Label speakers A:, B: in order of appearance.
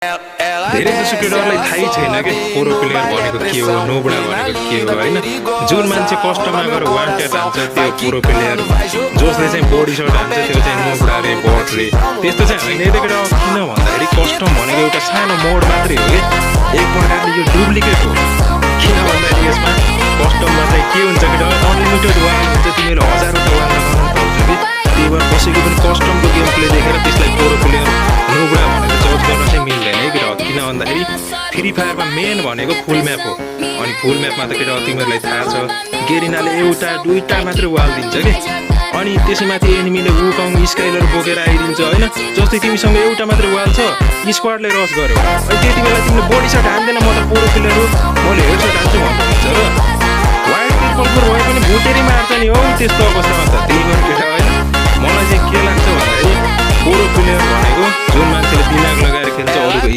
A: धेरै जसो केटाहरूलाई थाहै छैन कि प्रो प्लेयर भनेको के हो, नोबडा भनेको के हो होइन। जुन मान्छे कस्टममा गएर वान्टेड हान्छ त्यो प्रो प्लेयर, जसले चाहिँ बडी सर्ट हान्छ त्यो चाहिँ नोबडा रे, बट रे, त्यस्तो चाहिँ होइन। यता केटा किन भन्दाखेरि कस्टम भनेको एउटा सानो मोड मात्रै हो कि, एक प्रकारले यो डुप्लिकेट हो। किन भन्दाखेरि यसमा कस्टममा चाहिँ के हुन्छ केटा, अनलिमिटेड वाल हुन्छ, तिमीले हजारवटा वाल लगाउन पाउँछ कि। त्यही भएर कसैको पनि कस्टमको गेम प्ले देखेर त्यसलाई प्रो प्लेयर नोबडा भनेर जज गर्न चाहिँ मिल्दैन है केटा। किन भन्दाखेरि फ्री फायरमा मेन भनेको फुल म्याप हो। अनि फुल म्यापमा त केटा तिमीहरूलाई थाहा छ गेरिनाले एउटा दुईटा मात्रै वाल दिन्छ कि। अनि त्यसैमाथि एनिमीले वुकङ स्काइलर बोकेर आइदिन्छ होइन। जस्तै तिमीसँग एउटा मात्रै वाल छ, स्क्वाडले रस गर्यो, अनि त्यति बेला तिमीले बडी सर्ट हान्दैन, म त प्रो प्लेयर हो, मैले हेड सर्ट हान्छु भन्नु हुन्छ र वाइड पिपलफोर भए पनि भुटेरी मार्छ नि हो त्यस्तो अवस्थामा त। त्यही भएर केटा होइन मलाई चाहिँ के लाग्छ भन्दाखेरि प्रो प्लेयर भनेको जुन मान्छेले दिमाग लगाएर खेल्छ, अरूको